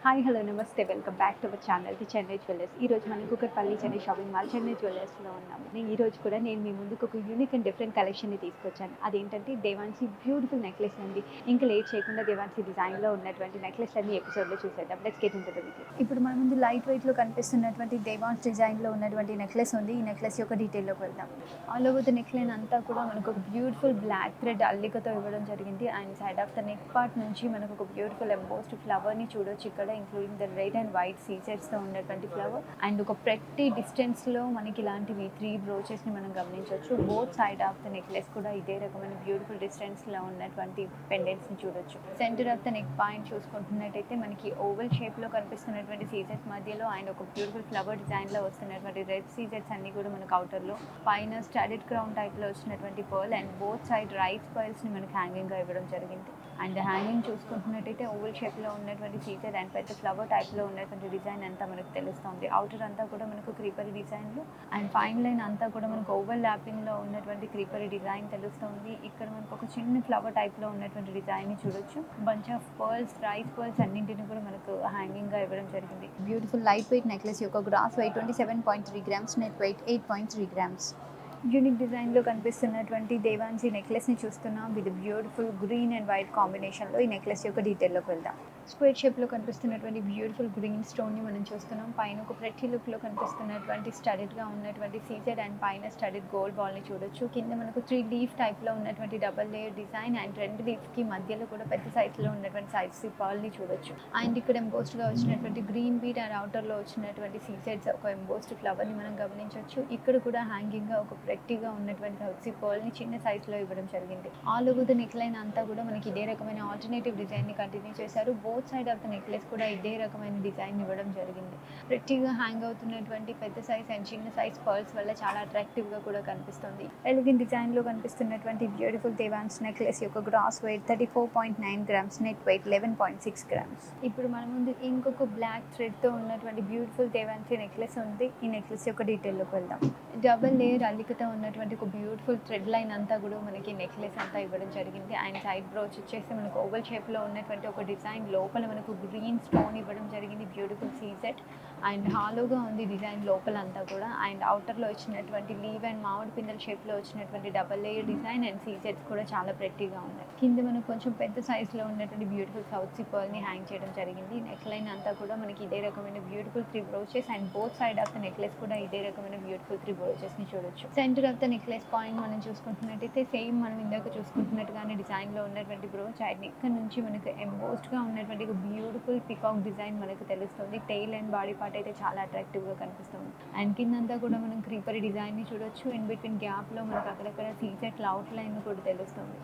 Hi hello నమస్తే welcome back to our channel the Chennai jewellers. ఈ రోజు మనం కూకట్పల్లి చెన్నై షాపింగ్ మాల్ చెన్నై జ్యువెలర్స్లో ఉన్నాము. ఈ రోజు కూడా నేను మీ ముందుకు ఒక యూనిక్ అండ్ డిఫరెంట్ కలెక్షన్ని తీసుకొచ్చాను. అదేంటంటే దేవాన్సీ బ్యూటిఫుల్ నెక్లెస్ అండి. ఇంకా లేట్ చేయకుండా దేవాన్సీ డిజైన్లో ఉన్నటువంటి నెక్లెస్ అన్ని ఎపిసోడ్లో చూసేద్దాం. Let's get into the video. ఇప్పుడు మన ముందు లైట్ వెయిట్లో కనిపిస్తున్నటువంటి దేవాన్స్ డిజైన్లో ఉన్నటువంటి నెక్లెస్ ఉంది. ఈ నెక్లెస్ యొక్క డీటెయిల్లోకి వెళ్దాం. All over the neck line అంతా కూడా మనకు ఒక బ్యూటిఫుల్ బ్లాక్ థ్రెడ్ అల్లికతో ఇవ్వడం జరిగింది. And side of the neck part నుంచి మనకు ఒక బ్యూటిఫుల్ ఎంబోస్డ్ ఫ్లవర్ని చూడొచ్చు ఇక్కడ, including the red and white సీజెడ్స్తో ఉన్నటువంటి ఫ్లవర్. అండ్ ఒక ప్రతి డిస్టెన్స్లో మనకి ఇలాంటివి 3 బ్రోచెస్ని మనం గమనించవచ్చు. Both side of the necklace కూడా ఇదే రకమైన బ్యూటిఫుల్ డిస్టెన్స్లో ఉన్నటువంటి పెండెంట్స్ని చూడొచ్చు. Centre of the neck point చూసుకుంటున్నట్టయితే మనకి ఓవల్ షేప్లో కనిపిస్తున్నటువంటి సీజెట్స్ మధ్యలో అండ్ ఒక బ్యూటిఫుల్ ఫ్లవర్ డిజైన్లో వస్తున్నటువంటి రెడ్ సీజెట్స్ అన్ని కూడా మనకు అవుటర్లో, పైన స్టడెడ్ క్రౌన్ టైప్లో వచ్చినటువంటి pearl and both side rice పర్ల్స్ని మనకి హ్యాంగింగ్గా ఇవ్వడం జరిగింది. అండ్ హ్యాంగింగ్ చూసుకుంటున్నట్టయితే ఓవల్ షేప్లో ఉన్నటువంటి సీజెడ్ అండ్ పెద్ద ఫ్లవర్ టైప్లో ఉన్నటువంటి డిజైన్ అంతా మనకు తెలుస్తుంది. అవుటర్ అంతా కూడా మనకు క్రీపరీ డిజైన్లో అండ్ ఫైన్ లైన్ అంతా కూడా మనకు ఓవర్ ల్యాపింగ్లో ఉన్నటువంటి క్రీపరీ డిజైన్ తెలుస్తుంది. ఇక్కడ మనకు ఒక చిన్న ఫ్లవర్ టైప్లో ఉన్నటువంటి డిజైన్ని చూడొచ్చు. Bunch of pearls, rice pearls అన్నింటిని కూడా మనకు హ్యాంగింగ్గా ఇవ్వడం జరిగింది. బ్యూటిఫుల్ లైట్ వెయిట్ నెక్లెస్ యొక్క gross weight 27.3 grams, net weight 8.3 grams. Unique డిజైన్లో కనిపిస్తున్నటువంటి దేవాన్సీ నెక్లెస్ని చూస్తున్నాం with beautiful green and white కాంబినేషన్లో. ఈ నెక్లెస్ యొక్క డీటెయిల్లోకి వెళ్దాం. స్క్వేర్ షేప్లో కనిపిస్తున్నటువంటి బ్యూటిఫుల్ గ్రీన్ స్టోన్ని మనం చూస్తున్నాం. పైన ఒక ప్రతి లుక్లో కనిపిస్తున్నటువంటి స్టడెడ్గా ఉన్నటువంటి సీజెడ్ అండ్ పైన స్టడెడ్ గోల్డ్ బాల్ని చూడొచ్చు. కింద మనకు 3 లీఫ్ టైప్లో ఉన్నటువంటి డబల్ లేయర్ డిజైన్ అండ్ 2 లీఫ్కి మధ్యలో కూడా పెద్ద సైజులో ఉన్నటువంటి సైజ్ పర్ల్ని చూడొచ్చు. అండ్ ఇక్కడ ఎంబోస్డ్గా వచ్చినటువంటి గ్రీన్ బీట్ అండ్ అవుటర్లో వచ్చినటువంటి సీజెడ్స్ ఒక ఎంబోస్డ్ ఫ్లవర్ని మనం గమనించవచ్చు. ఇక్కడ కూడా హ్యాంగింగ్గా ఒక గట్టిగా ఉన్నటువంటి హౌసీ పర్ల్ని చిన్న సైజులో ఇవ్వడం జరిగింది. All over the neck line అంతా కూడా మనకి ఇదే రకమైన ఆల్టర్నేటివ్ డిజైన్ని కంటిన్యూ చేశారు. Both side of the necklace కూడా ఇదే రకమైన డిజైన్ ఇవ్వడం జరిగింది. గట్టిగా హ్యాంగ్ అవుతున్నటువంటి పెద్ద సైజ్ అండ్ చిన్న సైజ్ పర్ల్స్ వల్ల చాలా అట్రాక్టివ్గా కూడా కనిపిస్తుంది. ఎలిగెంట్ డిజైన్లో కనిపిస్తున్నటువంటి బ్యూటిఫుల్ దేవాన్స్ నెక్లెస్ యొక్క gross weight 34.9 grams, net weight 11.6 grams. ఇప్పుడు మన ముందు ఇంకొక బ్లాక్ థ్రెడ్తో ఉన్నటువంటి బ్యూటిఫుల్ దేవాన్సీ నెక్లెస్ ఉంది. ఈ నెక్లెస్ యొక్క డీటెయిల్లోకి వెళ్దాం. డబల్ లేయర్ అల్లికతో ఉన్నటువంటి ఒక బ్యూటిఫుల్ థ్రెడ్ లైన్ అంతా కూడా మనకి నెక్లెస్ అంతా ఇవ్వడం జరిగింది. అండ్ సైడ్ బ్రోచ్ వచ్చేసి మనకు ఓవల్ షేప్లో ఉన్నటువంటి ఒక డిజైన్, లోపల మనకు గ్రీన్ స్టోన్ ఇవ్వడం జరిగింది. బ్యూటిఫుల్ సీజెట్ అండ్ హాలోగా ఉంది డిజైన్ లోపల అంతా కూడా. అండ్ అవుటర్లో వచ్చినటువంటి లీవ్ అండ్ మామిడి పిందెల షేప్లో వచ్చినటువంటి డబల్ లేయర్ డిజైన్ అండ్ సీజెట్స్ కూడా చాలా ప్రెట్టీగా ఉన్నాయి. కింద మనకు కొంచెం పెద్ద సైజ్లో ఉన్నటువంటి బ్యూటిఫుల్ సౌత్ పర్ల్ని హ్యాంగ్ చేయడం జరిగింది. నెక్ లైన్ అంతా కూడా మనకి ఇదే రకమైన beautiful 3 brooches and both side of the necklace కూడా ఇదే రకమైన బ్యూటిఫుల్ 3 బ్రోచెస్ని చూడొచ్చు. Centre of the necklace point మనం చూసుకుంటున్నట్టయితే సేమ్ మనం ఇందాక చూసుకుంటున్నట్టుగానే డిజైన్లో ఉన్నటువంటి బ్రోచ్ అండ్ ఇక్కడ నుంచి మనకు ఎంబోస్డ్గా ఉన్నటువంటి ఒక బ్యూటిఫుల్ పికాక్ డిజైన్ మనకు తెలుస్తుంది. టెయిల్ అండ్ బాడీ పార్ట్ అయితే చాలా అట్రాక్టివ్గా కనిపిస్తుంది. అండ్ కిందంతా కూడా మనం క్రీపరీ డిజైన్ని చూడొచ్చు. ఇన్ బిట్వీన్ గ్యాప్లో మనకు అక్కడక్కడ సీజెట్ అవుట్ లైన్ కూడా తెలుస్తుంది.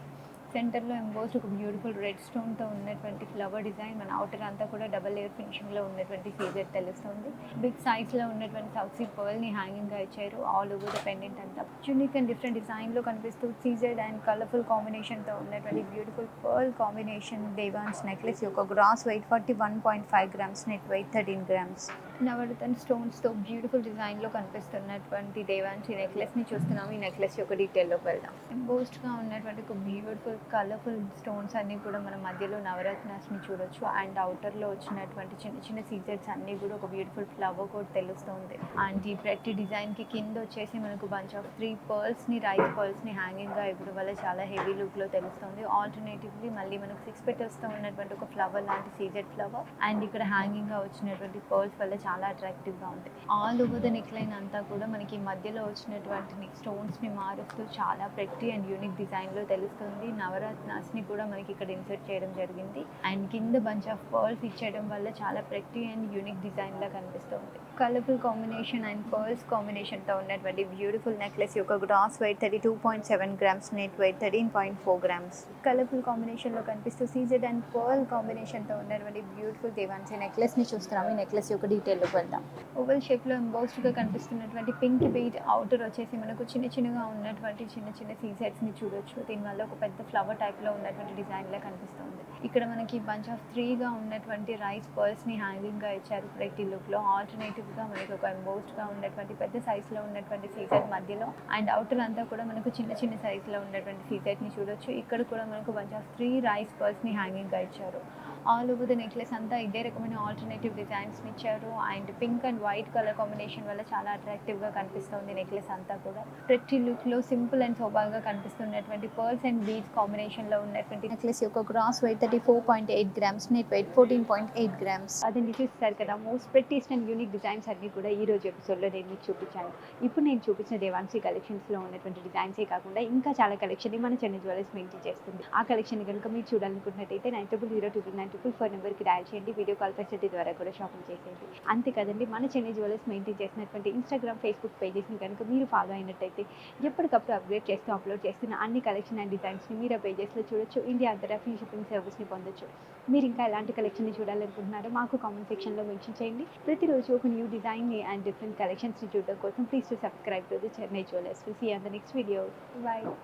సెంటర్లో ఎంబోస్డ్ ఒక బ్యూటిఫుల్ రెడ్ స్టోన్తో ఉన్నటువంటి ఫ్లవర్ డిజైన్, మన అవుటర్ అంతా కూడా డబల్ లేయర్ ఫినిషింగ్లో ఉన్నటువంటి సీజెట్ తెలుస్తుంది. బిగ్ సైజ్లో ఉన్నటువంటి సౌసీ పర్ల్ని హ్యాంగింగ్గా ఇచ్చారు. ఆల్ ఓవర్ ద పెండెంట్ అంతా యూనిక్ అండ్ డిఫరెంట్ డిజైన్లో కనిపిస్తూ సీజెడ్ అండ్ కలర్ఫుల్ కాంబినేషన్తో ఉన్నటువంటి బ్యూటిఫుల్ పర్ల్ కాంబినేషన్ దేవాన్స్ నెక్లెస్ యొక్క gross weight 41.5 grams, net weight 13 grams. Navaratna స్టోన్స్తో బ్యూటిఫుల్ డిజైన్లో కనిపిస్తున్నటువంటి దేవాన్సీ నెక్లెస్ని చూస్తున్నాము. ఈ నెక్లెస్ యొక్క డీటెయిల్లోకి వెళ్దాం. ఎంబోస్డ్గా ఉన్నటువంటి ఒక బ్యూటిఫుల్ కలర్ఫుల్ స్టోన్స్ అన్నీ కూడా మన మధ్యలో నవరత్నాస్ని చూడొచ్చు. అండ్ అవుటర్లో వచ్చినటువంటి చిన్న చిన్న సీజెట్స్ అన్నీ కూడా ఒక బ్యూటిఫుల్ ఫ్లవర్ కోట్ తెలుస్తుంది. అండ్ ఈ ప్రతి డిజైన్కి కింద వచ్చేసి మనకు బంచ్ ఆఫ్ 3 పర్ల్స్ని, రైస్ పర్ల్స్ని హ్యాంగింగ్గా ఇవ్వడం వల్ల చాలా హెవీ లుక్లో తెలుస్తుంది. ఆల్టర్నేటివ్లీ మళ్ళీ మనకు 6 petals ఉన్నటువంటి ఒక ఫ్లవర్ లాంటి సీజెడ్ ఫ్లవర్ అండ్ ఇక్కడ హ్యాంగింగ్గా వచ్చినటువంటి పర్ల్స్ వల్ల చాలా అట్రాక్టివ్గా ఉంది. All over the neck line అంతా కూడా మనకి మధ్యలో వచ్చినటువంటి స్టోన్స్ని మారుస్తూ చాలా ప్రెట్టి అండ్ యూనిక్ డిజైన్లో తెలుస్తుంది. నవరత్నాస్ని కూడా మనకి ఇక్కడ ఇన్సర్ట్ చేయడం జరిగింది. అండ్ కింద బంచ్ ఆఫ్ పర్ల్స్ ఇచ్చేయడం వల్ల చాలా ప్రెట్టి అండ్ యూనిక్ డిజైన్లా కనిపిస్తుంది. కలర్ఫుల్ కాంబినేషన్ అండ్ పర్ల్స్ కాంబినేషన్తో ఉన్నటువంటి బ్యూటిఫుల్ నెక్లెస్ యొక్క gross weight 32.7 grams, net weight 13.4 grams. Colourful కాంబినేషన్లో కనిపిస్తూ సీజెడ్ అండ్ పర్ల్ కాంబినేషన్తో ఉన్నటువంటి బ్యూటిఫుల్ దేవాన్సీ నెక్లెస్ని చూస్తున్నాం. ఈ నెక్లెస్ యొక్క డీటెయిల్లోకి వెళ్దాం. ఓవల్ షేప్లో ఎంబోస్డ్గా కనిపిస్తున్నటువంటి పింక్ బీట్ అవుటర్ వచ్చేసి మనకు చిన్న చిన్నగా ఉన్నటువంటి చిన్న చిన్న సీజెట్స్ని చూడొచ్చు. దీనివల్ల ఒక పెద్ద ఫ్లవర్ టైప్లో ఉన్నటువంటి డిజైన్లా కనిపిస్తుంది. ఇక్కడ మనకి బంచ్ ఆఫ్ 3గా ఉన్నటువంటి రైస్ పర్ల్స్ని హ్యాంగింగ్గా ఇచ్చారు ప్రతి లుక్లో. ఆల్టర్నేటివ్గా మనకి ఒక ఎంబోస్డ్గా ఉన్నటువంటి పెద్ద సైజ్లో ఉన్నటువంటి సీజెట్ మధ్యలో అండ్ అవుటర్ అంతా కూడా మనకు చిన్న చిన్న సైజ్లో ఉన్నటువంటి సీజెట్ని చూడొచ్చు. ఇక్కడ కూడా మనకు బంచ్ ఆఫ్ 3 రైస్ పర్ల్స్ని హ్యాంగింగ్గా ఇచ్చారు. ఆల్ ఓవర్ ద నెక్లెస్ అంతా ఇదే రకమైన ఆల్టర్నేటివ్ డిజైన్స్ని ఇచ్చారు. And pink and white colour combination వల్ల చాలా అట్రాక్టివ్గా కనిపిస్తుంది నెక్లెస్ అంతా కూడా. ప్రతి లుక్లో సింపుల్ అండ్ సోబాగా కనిపిస్తున్నటువంటి పర్ల్స్ అండ్ బీడ్స్ కాంబినేషన్లో ఉన్నటువంటి నెక్లెస్ యొక్క gross weight 34.8 grams, net weight 14.8 grams. అదండి, చూస్తారు కదా most prettiest and unique designs అన్నీ కూడా ఈ రోజు ఎపిసోడ్లో నేను మీకు చూపించాను. ఇప్పుడు నేను చూపించిన దేవాన్సీ కలెక్షన్స్లో ఉన్నటువంటి డిజైన్సే కాకుండా ఇంకా చాలా కలెక్షన్ మన చెన్నై జ్యువెలర్స్ మెయింటైన్ చేస్తుంది. ఆ కలెక్షన్ కనుక మీరు చూడాలనుకుంటున్నట్టయితే 90022924 నెంబర్కి డయల్ చేయండి. వీడియో కాల్ ఫెసిలిటీ ద్వారా కూడా షాపింగ్ చేసేయండి. అంతే కదండి, మన చెన్నై జ్యువెలర్స్ మెయింటైన్ చేసినటువంటి ఇన్స్టాగ్రామ్, ఫేస్బుక్ పేజెస్ని కనుక మీరు ఫాలో అయినట్టయితే ఎప్పటికప్పుడు అప్డేట్ చేస్తూ అప్లోడ్ చేస్తున్న అన్ని కలెక్షన్ అండ్ డిజైన్స్ని మీరు ఆ పేజెస్లో చూడొచ్చు. ఇండియా అంతటా ఫ్రీ షిప్పింగ్ సర్వీస్ని పొందొచ్చు. మీరు ఇంకా ఎలాంటి కలెక్షన్ని చూడాలనుకుంటున్నారో మాకు కామెంట్ సెక్షన్లో మెన్షన్ చేయండి. ప్రతిరోజు ఒక న్యూ డిజైన్ని అండ్ డిఫరెంట్ కలెక్షన్స్ని చూడడం కోసం please to subscribe to the Chennai jewellers. Will see you on the next video. By.